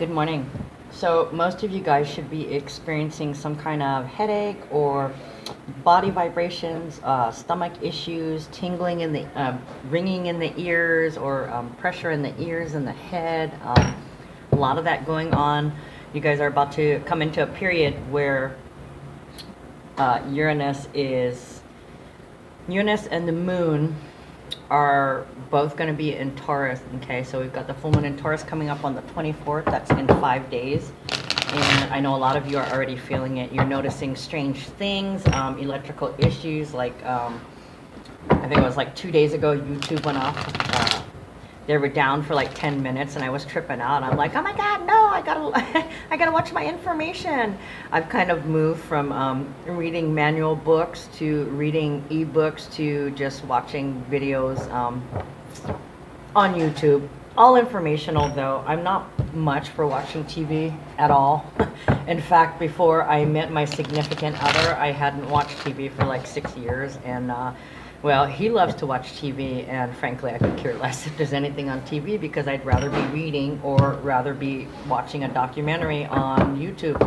good morning. So most of you guys should be experiencing some kind of headache or body vibrations, stomach issues, tingling in the, ringing in the ears, or pressure in the ears and the head. A lot of that going on. You guys are about to come into a period where Uranus and the moon are both going to be in Taurus. Okay, so we've got the full moon in Taurus coming up on the 24th. That's in 5 days. And I know a lot of you are already feeling it. You're noticing strange things, electrical issues. Like, I think it was like 2 days ago, YouTube went off. They were down for like 10 minutes and I was tripping out. I'm like, oh my God, no, I gotta watch my information. I've kind of moved from reading manual books to reading ebooks to just watching videos on YouTube. All informational though. I'm not much for watching TV at all. In fact, before I met my significant other, I hadn't watched TV for like 6 years, and well, he loves to watch TV, and frankly, I could care less if there's anything on TV because I'd rather be reading or rather be watching a documentary on YouTube.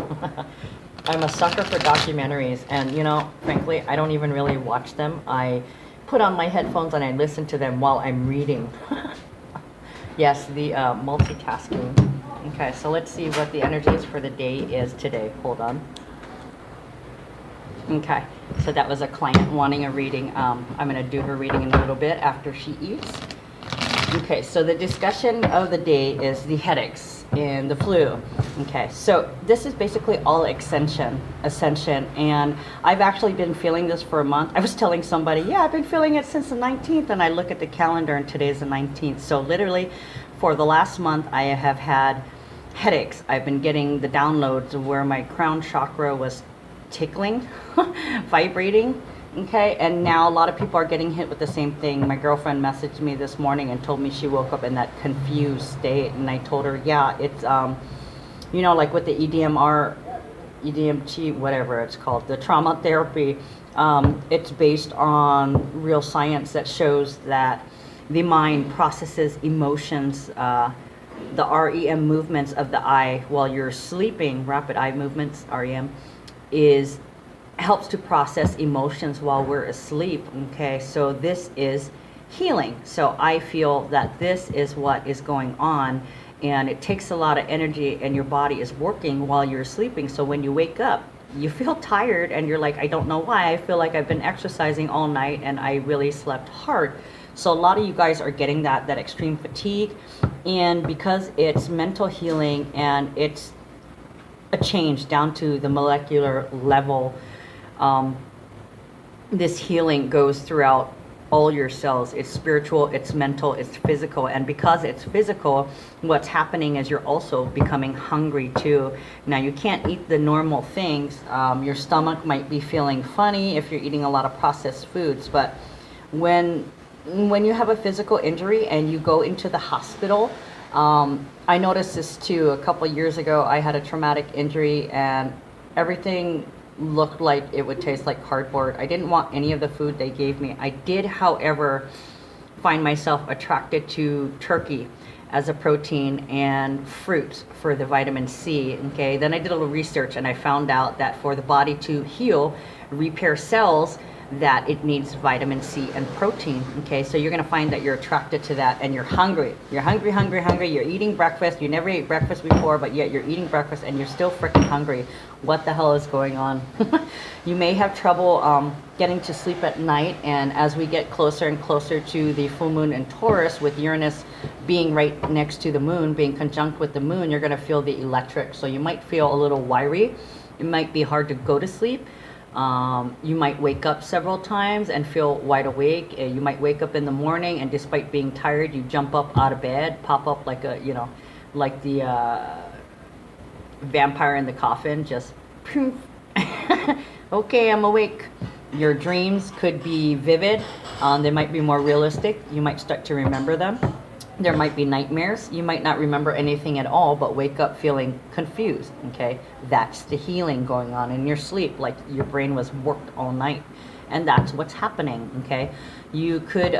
I'm a sucker for documentaries, and you know, frankly, I don't even really watch them. I put on my headphones and I listen to them while I'm reading. Yes, the multitasking. Okay, so let's see what the energies for the day is today. Hold on. Okay, so that was a client wanting a reading. I'm going to do her reading in a little bit after she eats. Okay, so the discussion of the day is the headaches and the flu. Okay, so this is basically all ascension, and I've actually been feeling this for a month. I was telling somebody, yeah, I've been feeling it since the 19th, and I look at the calendar and today's the 19th. So literally for the last month, I have had headaches. I've been getting the downloads of where my crown chakra was tickling, vibrating. Okay, and now a lot of people are getting hit with the same thing. My girlfriend messaged me this morning and told me she woke up in that confused state, and I told her, yeah, it's you know, like with the EDMT, whatever it's called, the trauma therapy, it's based on real science that shows that the mind processes emotions, the REM movements of the eye while you're sleeping, rapid eye movements, REM, helps to process emotions while we're asleep. Okay, so this is healing. So I feel that this is what is going on, and it takes a lot of energy, and your body is working while you're sleeping. So when you wake up, you feel tired, and you're like, I don't know why. I feel like I've been exercising all night, and I really slept hard. So a lot of you guys are getting that extreme fatigue, and because it's mental healing and it's a change down to the molecular level, this healing goes throughout all your cells. It's spiritual, it's mental, it's physical, and because it's physical, what's happening is you're also becoming hungry too. Now, you can't eat the normal things. Your stomach might be feeling funny if you're eating a lot of processed foods, but when you have a physical injury and you go into the hospital, I noticed this too. A couple years ago, I had a traumatic injury and everything looked like it would taste like cardboard. I didn't want any of the food they gave me. I did, however, find myself attracted to turkey as a protein and fruits for the vitamin C. Okay, then I did a little research and I found out that for the body to heal, repair cells, that it needs vitamin C and protein. Okay, so you're gonna find that you're attracted to that, and you're hungry. You're hungry. You're eating breakfast. You never ate breakfast before, but yet you're eating breakfast and you're still freaking hungry. What the hell is going on? You may have trouble getting to sleep at night, and as we get closer and closer to the full moon in Taurus, with Uranus being right next to the moon, being conjunct with the moon, you're gonna feel the electric. So you might feel a little wiry. It might be hard to go to sleep. You might wake up several times and feel wide awake. You might wake up in the morning and despite being tired, you jump up out of bed, pop up like a, you know, like the vampire in the coffin, just poof. Okay, I'm awake. Your dreams could be vivid. They might be more realistic. You might start to remember them. There might be nightmares. You might not remember anything at all, but wake up feeling confused. Okay, that's the healing going on in your sleep, like your brain was worked all night, and that's what's happening. Okay, you could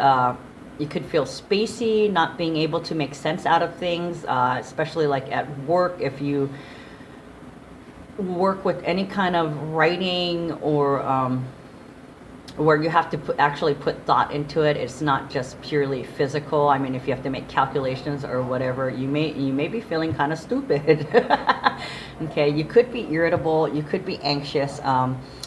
You could feel spacey, not being able to make sense out of things, especially like at work. If you work with any kind of writing or where you have to actually put thought into it, it's not just purely physical. I mean, if you have to make calculations or whatever, you may be feeling kind of stupid. Okay, you could be irritable, you could be anxious.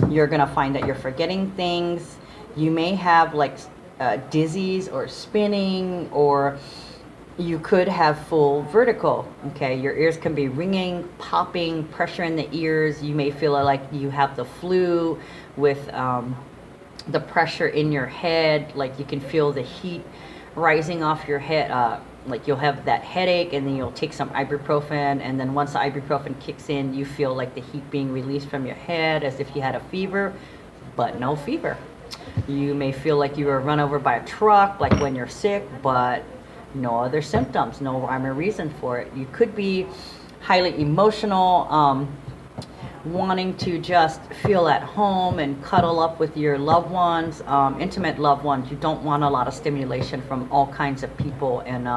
You're gonna find that you're forgetting things. You may have like dizzies or spinning, or you could have full vertigo. Okay, your ears can be ringing, popping, pressure in the ears. You may feel like you have the flu with the pressure in your head, like you can feel the heat rising off your head. Like you'll have that headache, and then you'll take some ibuprofen, and then once the ibuprofen kicks in, you feel like the heat being released from your head as if you had a fever, but no fever. You may feel like you were run over by a truck, like when you're sick, but no other symptoms, no rhyme or reason for it. You could be highly emotional, wanting to just feel at home and cuddle up with your loved ones, intimate loved ones. You don't want a lot of stimulation from all kinds of people and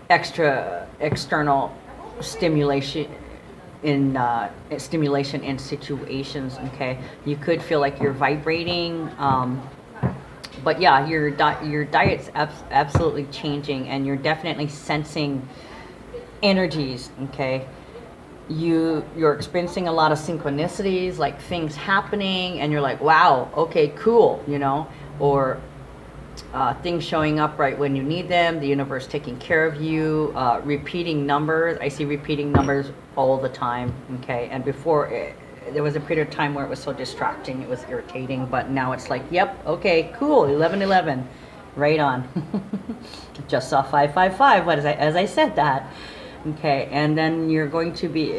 external stimulation in situations. Okay, you could feel like you're vibrating, but yeah, your diet's absolutely changing, and you're definitely sensing energies. Okay, you're experiencing a lot of synchronicities, like things happening, and you're like, wow, okay, cool, you know, or things showing up right when you need them, the universe taking care of you, repeating numbers. I see repeating numbers all the time. Okay, and before there was a period of time where it was so distracting, it was irritating, but now it's like, yep, okay, cool, 1111, right on. Just saw 555 as I said that. Okay, and then you're going to be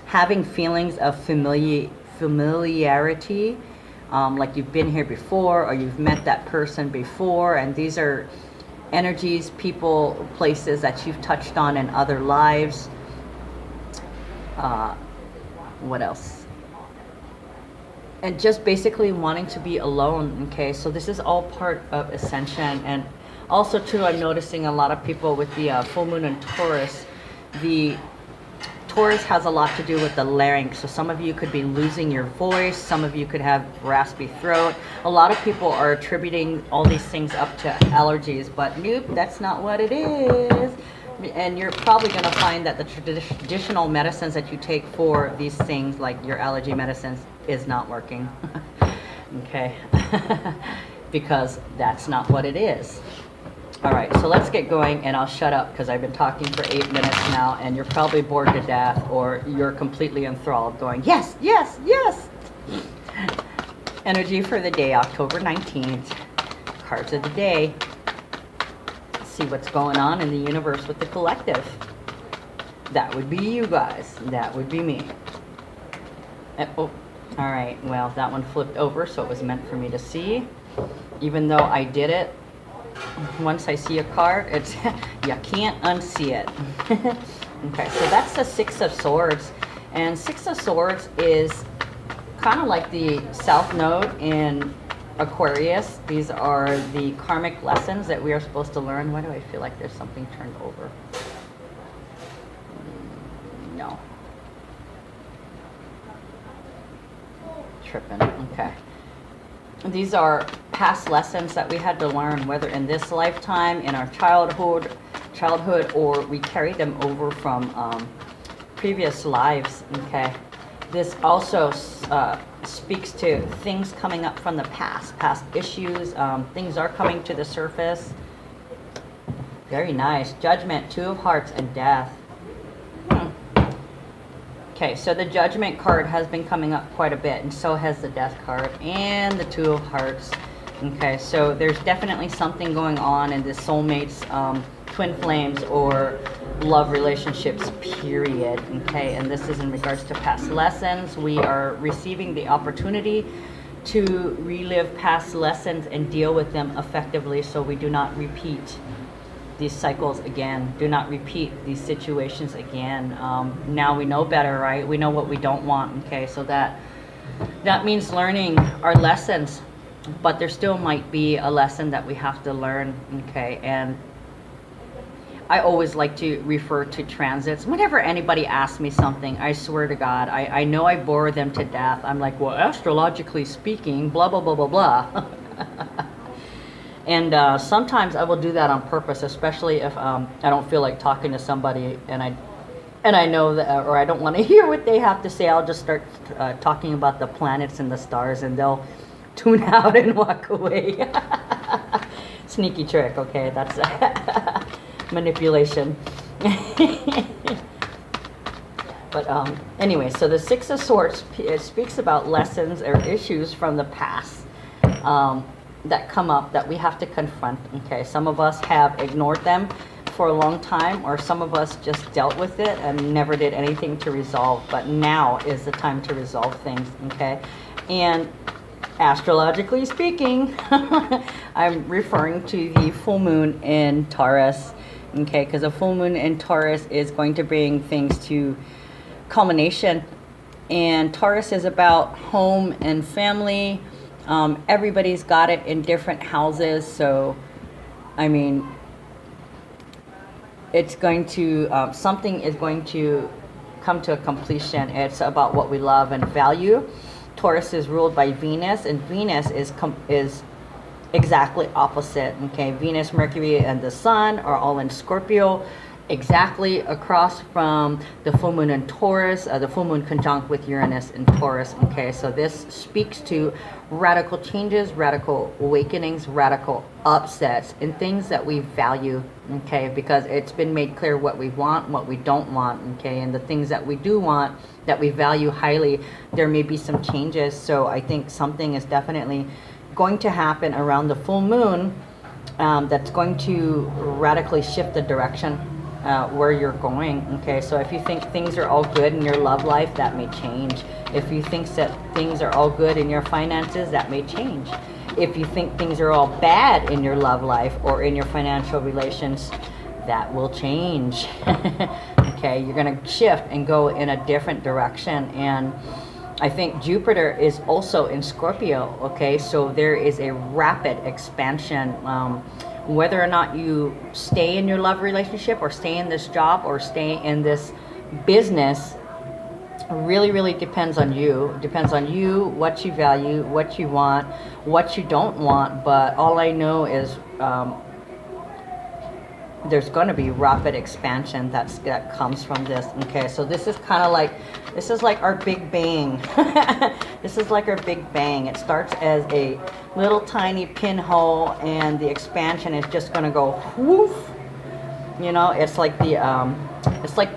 having feelings of familiarity, like you've been here before, or you've met that person before, and these are energies, people, places that you've touched on in other lives. What else? And just basically wanting to be alone. Okay, so this is all part of ascension. And also too, I'm noticing a lot of people with the full moon in Taurus. The Taurus has a lot to do with the larynx. So some of you could be losing your voice. Some of you could have raspy throat. A lot of people are attributing all these things up to allergies, but nope, that's not what it is. And you're probably going to find that the traditional medicines that you take for these things, like your allergy medicines, is not working. Okay, because that's not what it is. All right, so let's get going, and I'll shut up because I've been talking for 8 minutes now, and you're probably bored to death, or you're completely enthralled going, yes, yes, yes. Energy for the day, October 19th. Cards of the day. See what's going on in the universe with the collective. That would be you guys. That would be me. Oh, all right. Well, that one flipped over, so it was meant for me to see. Even though I did it, once I see a card, it's you can't unsee it. Okay, so that's the Six of Swords, and Six of Swords is kind of like the South Node in Aquarius. These are the karmic lessons that we are supposed to learn. Why do I feel like there's something turned over? No. Tripping. Okay. These are past lessons that we had to learn, whether in this lifetime, in our childhood, or we carry them over from previous lives. Okay. This also speaks to things coming up from the past issues. Things are coming to the surface. Very nice. Judgment, Two of Hearts, and Death. Okay, so the Judgment card has been coming up quite a bit, and so has the Death card and the Two of Hearts. Okay, so there's definitely something going on in this soulmates, twin flames, or love relationships, period. Okay, and this is in regards to past lessons. We are receiving the opportunity to relive past lessons and deal with them effectively, so we do not repeat these cycles again. Do not repeat these situations again. Now we know better, right? We know what we don't want. Okay, so that means learning our lessons. but there still might be a lesson that we have to learn, okay? And I always like to refer to transits. Whenever anybody asks me something, I swear to God, I know I bore them to death. I'm like, well, astrologically speaking, blah, blah, blah, blah, blah. And sometimes I will do that on purpose, especially if I don't feel like talking to somebody and I know that, or I don't want to hear what they have to say. I'll just start talking about the planets and the stars, and they'll tune out and walk away. Sneaky trick, okay? That's manipulation. But anyway, so the Six of Swords, it speaks about lessons or issues from the past that come up that we have to confront. Okay, some of us have ignored them for a long time, or some of us just dealt with it and never did anything to resolve. But now is the time to resolve things. Okay, and astrologically speaking, I'm referring to the full moon in Taurus. Okay, because a full moon in Taurus is going to bring things to culmination, and Taurus is about home and family. Everybody's got it in different houses, so I mean, it's going to something is going to come to a completion. It's about what we love and value. Taurus is ruled by Venus, and Venus is exactly opposite. Okay, Venus, Mercury, and the Sun are all in Scorpio, exactly across from the full moon in Taurus, the full moon conjunct with Uranus in Taurus. Okay, so this speaks to radical changes, radical awakenings, radical upsets, and things that we value. Okay, because it's been made clear what we want, what we don't want. Okay, and the things that we do want, that we value highly, there may be some changes. So I think something is definitely going to happen around the full moon that's going to radically shift the direction where you're going. Okay, so if you think things are all good in your love life, that may change. If you think that things are all good in your finances, that may change. If you think things are all bad in your love life or in your financial relations, that will change. Okay, you're going to shift and go in a different direction. And I think Jupiter is also in Scorpio. Okay, so there is a rapid expansion. Whether or not you stay in your love relationship or stay in this job or stay in this business really depends on you. It depends on you, what you value, what you want, what you don't want. But all I know is there's going to be rapid expansion that comes from this. Okay, so this is kind of like, this is like our big bang. This is like our big bang. It starts as a little tiny pinhole, and the expansion is just going to go woof. You know, it's like the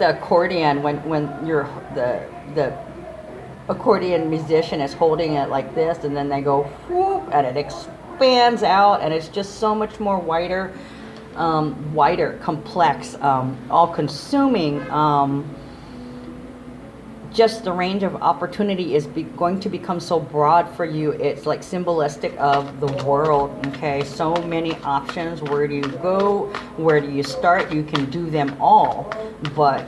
accordion when you're the accordion musician is holding it like this, and then they go whoop, and it expands out, and it's just so much more wider, complex, all-consuming. Just the range of opportunity is going to become so broad for you. It's like symbolistic of the world. Okay, so many options. Where do you go? Where do you start? You can do them all, but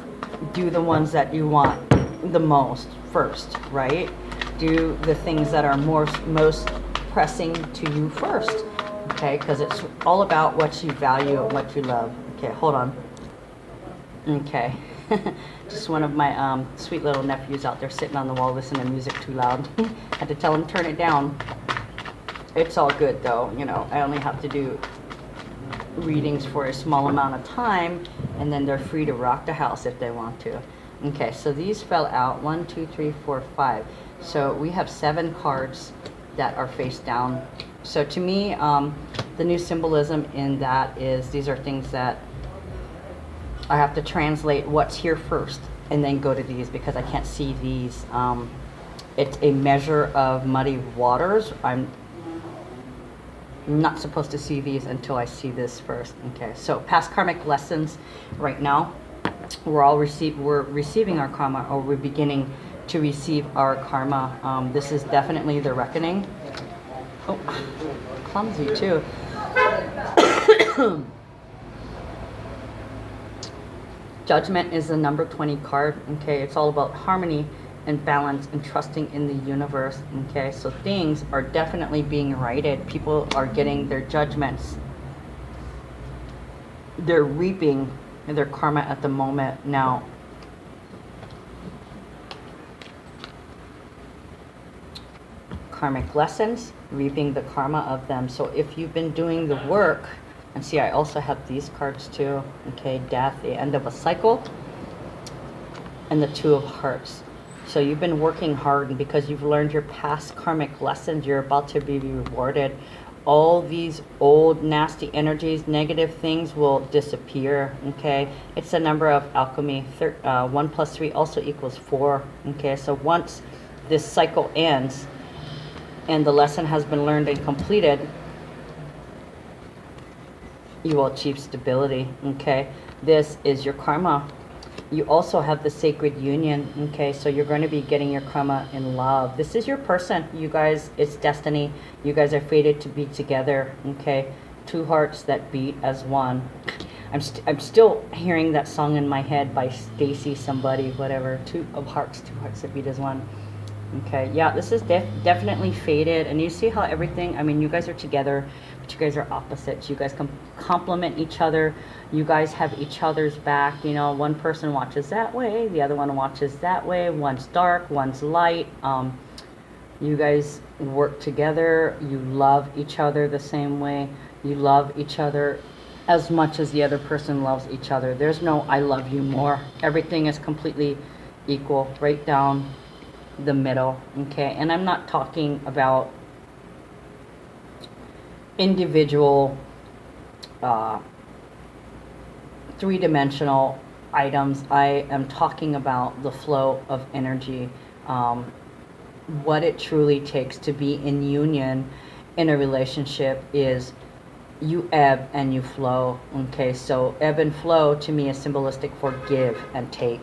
do the ones that you want the most first, right? Do the things that are most pressing to you first. Okay, because it's all about what you value and what you love. Okay, hold on. Okay. Just one of my sweet little nephews out there sitting on the wall listening to music too loud. Had to tell him turn it down. It's all good though, you know. I only have to do readings for a small amount of time, and then they're free to rock the house if they want to. Okay, so these fell out 1, 2, 3, 4, 5. So we have 7 cards that are face down. So to me, the new symbolism in that is these are things that I have to translate what's here first and then go to these, because I can't see these. It's a measure of muddy waters. I'm not supposed to see these until I see this first. Okay, so past karmic lessons right now. We're receiving our karma, or we're beginning to receive our karma. This is definitely the reckoning. Oh, clumsy too. Judgment is the number 20 card. Okay, it's all about harmony and balance and trusting in the universe. Okay, so things are definitely being righted. People are getting their judgments. They're reaping their karma at the moment now. Karmic lessons, reaping the karma of them. So if you've been doing the work, and see, I also have these cards too. Okay, death, the end of a cycle, and the Two of Hearts. So you've been working hard, and because you've learned your past karmic lessons, you're about to be rewarded. All these old nasty energies, negative things will disappear. Okay, it's a number of alchemy. 1 plus 3 also equals 4. Okay, so once this cycle ends and the lesson has been learned and completed, you will achieve stability. Okay, this is your karma. You also have the sacred union. Okay, so you're going to be getting your karma in love. This is your person, you guys. It's destiny. You guys are fated to be together. Okay, two hearts that beat as one. I'm still hearing that song in my head by Stacy somebody, whatever. Two hearts that beat as one. Okay, yeah, this is definitely fated. And you see how everything, I mean, you guys are together, but you guys are opposites. You guys complement each other. You guys have each other's back. You know, one person watches that way, the other one watches that way. One's dark, one's light. You guys work together. You love each other the same way. You love each other as much as the other person loves each other. There's no I love you more. Everything is completely equal, right down the middle. Okay, and I'm not talking about individual three-dimensional items. I am talking about the flow of energy, what it truly takes to be in union in a relationship is you ebb and you flow. Okay, so ebb and flow to me is symbolistic for give and take.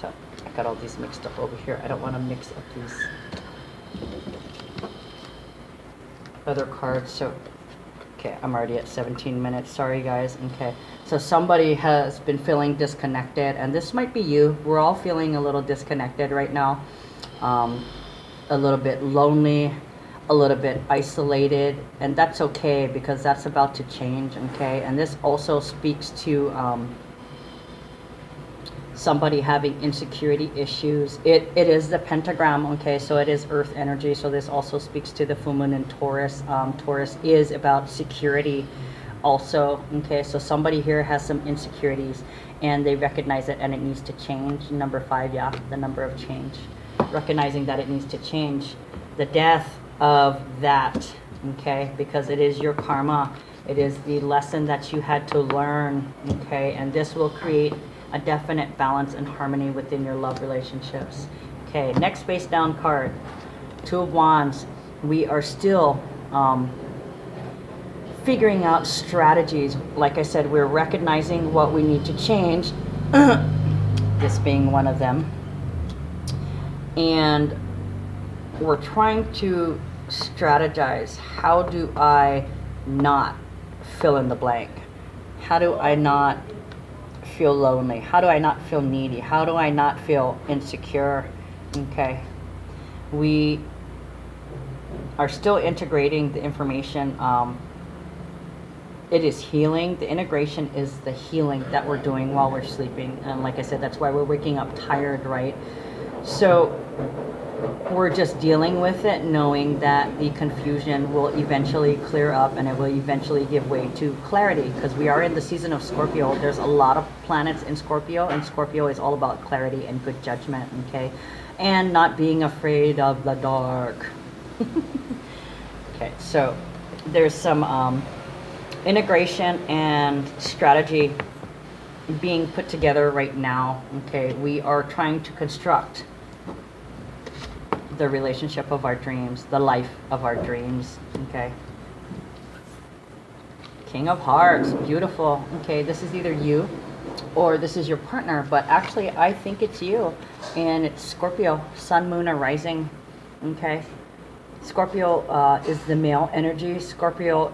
So I got all these mixed up over here. I don't want to mix up these other cards. So okay, I'm already at 17 minutes. Sorry guys. Okay, so somebody has been feeling disconnected, and this might be you. We're all feeling a little disconnected right now, a little bit lonely, a little bit isolated, and that's okay because that's about to change. Okay, and this also speaks to somebody having insecurity issues. It is the pentagram. Okay, so it is earth energy, so this also speaks to the full moon in Taurus. Taurus is about security also. Okay, so somebody here has some insecurities and they recognize it and it needs to change. Number 5, yeah, the number of change, recognizing that it needs to change, the death of that. Okay, because it is your karma, it is the lesson that you had to learn. Okay, and this will create a definite balance and harmony within your love relationships. Okay, next face down card, 2 of Wands. We are still figuring out strategies. Like I said, we're recognizing what we need to change, this being one of them, and we're trying to strategize. How do I not fill in the blank? How do I not feel lonely? How do I not feel needy? How do I not feel insecure? Okay, we are still integrating the information. It is healing. The integration is the healing that we're doing while we're sleeping, and like I said, that's why we're waking up tired, right? So we're just dealing with it, knowing that the confusion will eventually clear up and it will eventually give way to clarity, because we are in the season of Scorpio. There's a lot of planets in Scorpio, and Scorpio is all about clarity and good judgment. Okay, and not being afraid of the dark. Okay, so there's some integration and strategy being put together right now. Okay, we are trying to construct the relationship of our dreams, the life of our dreams. Okay, King of Hearts, beautiful. Okay, this is either you or this is your partner, but actually I think it's you, and it's Scorpio, sun, moon, or rising. Okay, Scorpio is the male energy. Scorpio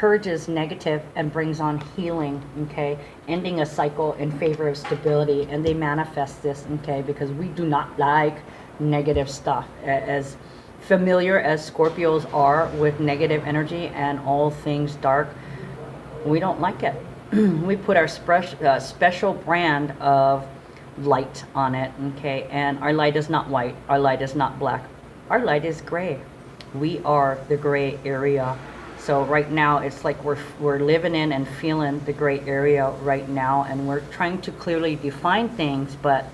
purges negative and brings on healing, okay, ending a cycle in favor of stability. And they manifest this, okay, because we do not like negative stuff. As familiar as Scorpios are with negative energy and all things dark, we don't like it. We put our special brand of light on it, okay, and our light is not white, our light is not black, our light is gray. We are the gray area. So right now it's like we're living in and feeling the gray area right now, and we're trying to clearly define things, but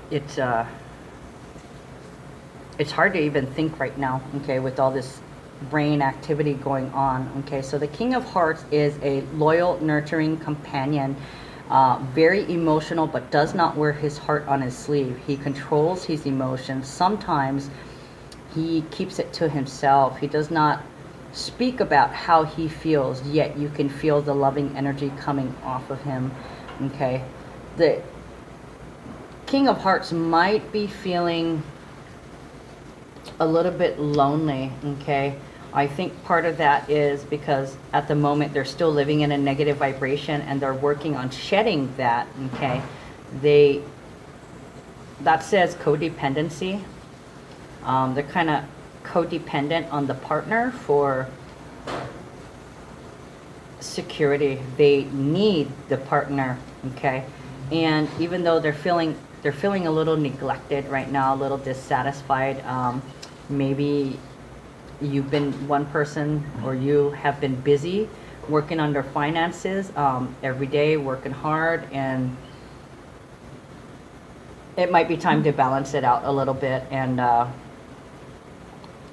it's hard to even think right now, okay, with all this brain activity going on, okay. So the King of Hearts is a loyal, nurturing companion, very emotional, but does not wear his heart on his sleeve. He controls his emotions. Sometimes he keeps it to himself. He does not speak about how he feels, yet you can feel the loving energy coming off of him, okay. The King of Hearts might be feeling a little bit lonely, okay. I think part of that is because at the moment they're still living in a negative vibration, and they're working on shedding that, okay. That says codependency. They're kind of codependent on the partner for security. They need the partner, okay. And even though they're feeling a little neglected right now, a little dissatisfied, maybe you've been one person, or you have been busy working on their finances every day, working hard, and it might be time to balance it out a little bit and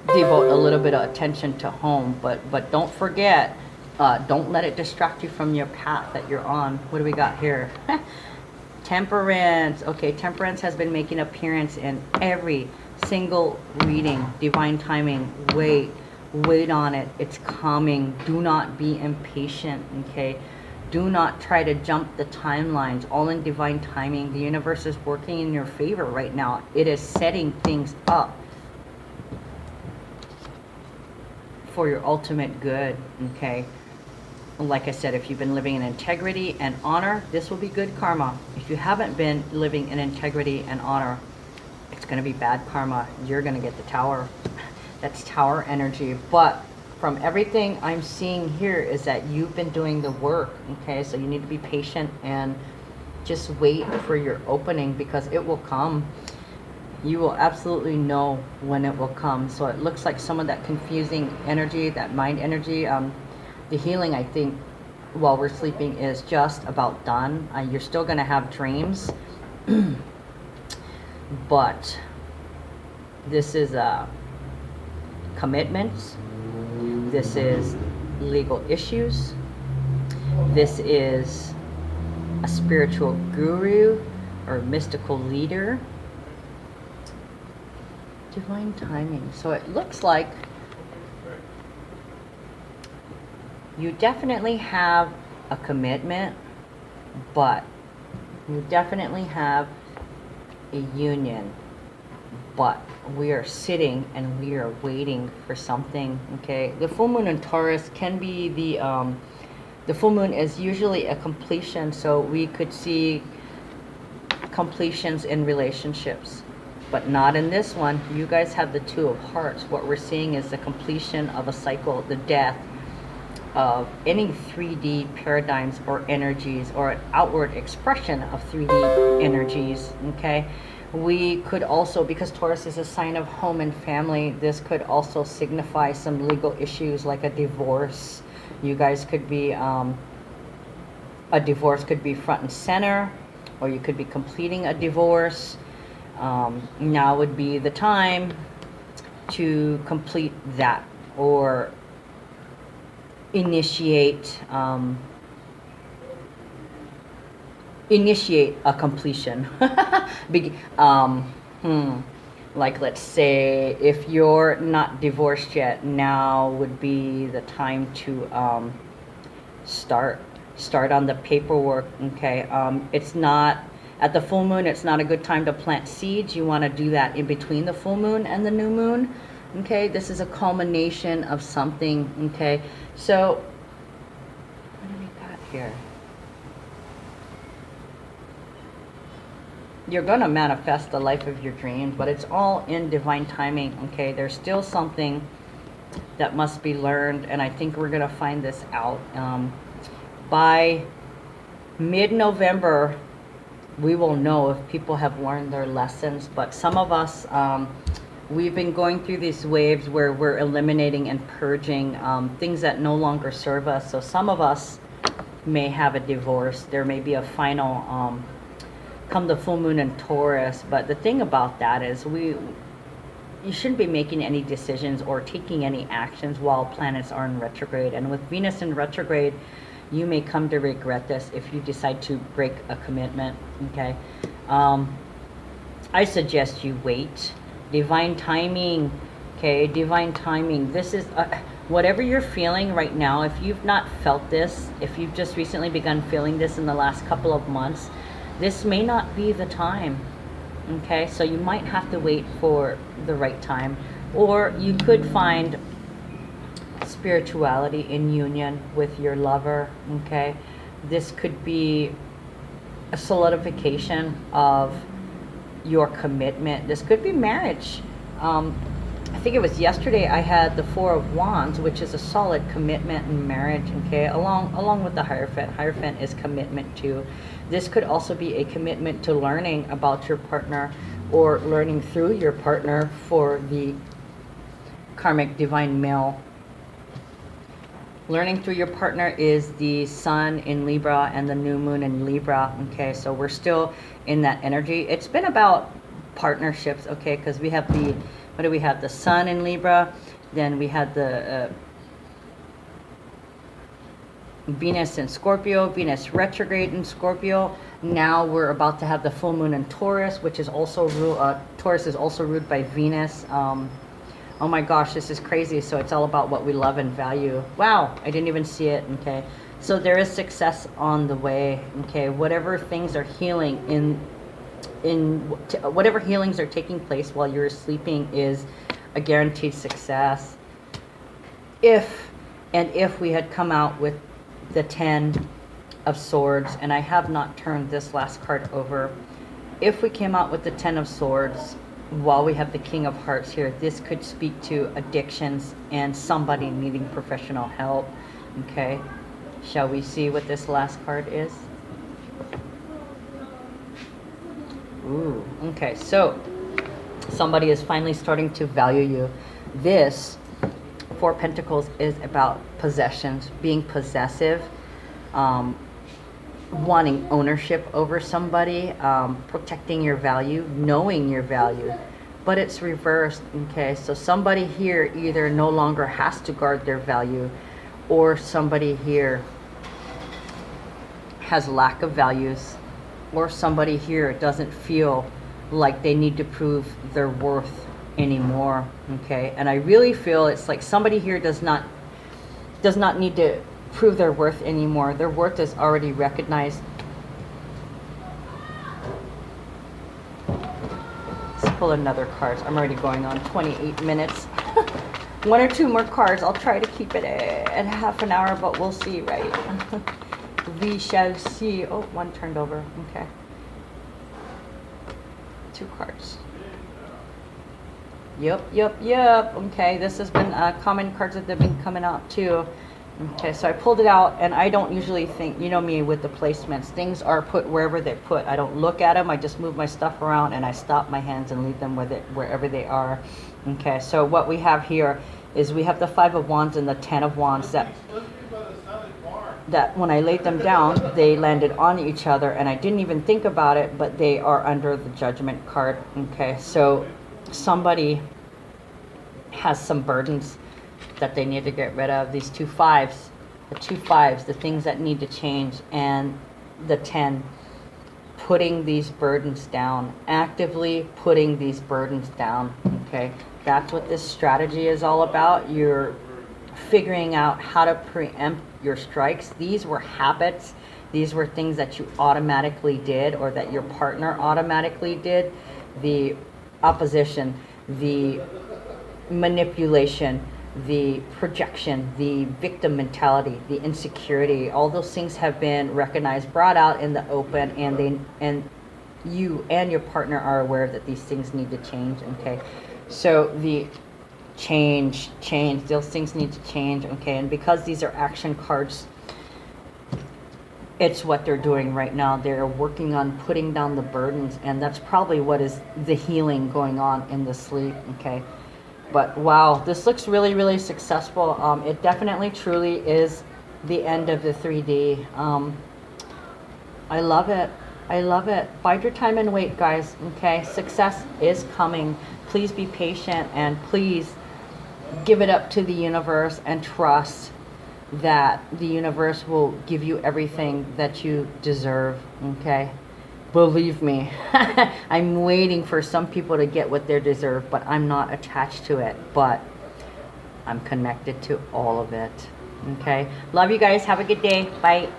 devote a little bit of attention to home. But don't forget, don't let it distract you from your path that you're on. What do we got here? Temperance. Okay, Temperance has been making appearance in every single reading. Divine timing. Wait on it. It's coming. Do not be impatient, okay. Do not try to jump the timelines. All in divine timing. The universe is working in your favor right now. It is setting things up for your ultimate good, okay. Like I said, if you've been living in integrity and honor, this will be good karma. If you haven't been living in integrity and honor, it's going to be bad karma. You're going to get the Tower. That's Tower energy. But from everything I'm seeing here is that you've been doing the work, okay. So you need to be patient and just wait for your opening, because it will come. You will absolutely know when it will come. So it looks like some of that confusing energy, that mind energy, the healing, I think, while we're sleeping is just about done. You're still going to have dreams, but this is commitments. This is legal issues. This is a spiritual guru or mystical leader. Divine timing. So it looks like you definitely have a commitment, but you definitely have a union, but we are sitting and we are waiting for something, okay. The full moon in Taurus can be the full moon is usually a completion, so we could see completions in relationships, but not in this one. You guys have the Two of Hearts. What we're seeing is the completion of a cycle, the death of any 3D paradigms or energies, or an outward expression of 3D energies, okay. We could also, because Taurus is a sign of home and family, this could also signify some legal issues like a divorce. You guys could be, a divorce could be front and center, or you could be completing a divorce. Now would be the time to complete that, or initiate a completion. Like, let's say if you're not divorced yet, now would be the time to start on the paperwork, okay. It's not at the full moon, it's not a good time to plant seeds. You want to do that in between the full moon and the new moon, Okay, this is a culmination of something. Okay, so what do we got here? You're going to manifest the life of your dreams, but it's all in divine timing. Okay, there's still something that must be learned, and I think we're going to find this out by mid-November. We will know if people have learned their lessons, but some of us, we've been going through these waves where we're eliminating and purging things that no longer serve us. So some of us may have a divorce. There may be a final come the full moon in Taurus. But the thing about that is you shouldn't be making any decisions or taking any actions while planets are in retrograde. And with Venus in retrograde, you may come to regret this if you decide to break a commitment. Okay, I suggest you wait. Divine timing. Okay, divine timing. This is whatever you're feeling right now. If you've not felt this, if you've just recently begun feeling this in the last couple of months, this may not be the time. Okay, so you might have to wait for the right time, or you could find spirituality in union with your lover. Okay, this could be a solidification of your commitment. This could be marriage. I think it was yesterday I had the Four of Wands, which is a solid commitment in marriage. Okay, along with the Hierophant. Hierophant is commitment too. This could also be a commitment to learning about your partner, or learning through your partner for the karmic divine male. Learning through your partner is the sun in Libra and the new moon in Libra. Okay, so we're still in that energy. It's been about partnerships. Okay, because we have the, what do we have? The sun in Libra. Then we had the Venus in Scorpio, Venus retrograde in Scorpio. Now we're about to have the full moon in Taurus, which is also Taurus is also ruled by Venus. Oh my gosh, this is crazy. So it's all about what we love and value. Wow, I didn't even see it. Okay, so there is success on the way. Okay, whatever things are healing whatever healings are taking place while you're sleeping is a guaranteed success. If we had come out with the 10 of Swords, and I have not turned this last card over, if we came out with the 10 of Swords while we have the King of Hearts here, this could speak to addictions and somebody needing professional help. Okay, shall we see what this last card is? Ooh, okay, so somebody is finally starting to value you. This Four Pentacles is about possessions, being possessive, wanting ownership over somebody, protecting your value, knowing your value. But it's reversed. Okay, so somebody here either no longer has to guard their value, or somebody here has lack of values, or somebody here doesn't feel like they need to prove their worth anymore. Okay, and I really feel it's like somebody here does not need to prove their worth anymore. Their worth is already recognized. Let's pull another card. I'm already going on 28 minutes. One or two more cards. I'll try to keep it at half an hour, but we'll see, right? We shall see. Oh, one turned over. Okay. Two cards. Yep. Okay, this has been common cards that have been coming out too. Okay, so I pulled it out, and I don't usually think, you know me with the placements, things are put wherever they're put. I don't look at them. I just move my stuff around, and I stop my hands and leave them wherever they are. Okay, so what we have here is we have the Five of Wands and the 10 of Wands that when I laid them down, they landed on each other, and I didn't even think about it, but they are under the Judgment card. Okay, so somebody has some burdens that they need to get rid of. These two fives, the things that need to change, and the 10, putting these burdens down, actively putting these burdens down. Okay, that's what this strategy is all about. You're figuring out how to preempt your strikes. These were habits. These were things that you automatically did, or that your partner automatically did. The opposition, the manipulation, the projection, the victim mentality, the insecurity, all those things have been recognized, brought out in the open, and you and your partner are aware that these things need to change. Okay, so the change, those things need to change. Okay, and because these are action cards, it's what they're doing right now. They're working on putting down the burdens, and that's probably what is the healing going on in the sleep. Okay, but wow, this looks really, really successful. It definitely, truly is the end of the 3D. I love it. I love it. Bide your time and wait, guys. Okay, success is coming. Please be patient, and please give it up to the universe and trust that the universe will give you everything that you deserve. Okay, believe me. I'm waiting for some people to get what they deserve, but I'm not attached to it, but I'm connected to all of it. Okay, love you guys. Have a good day. Bye.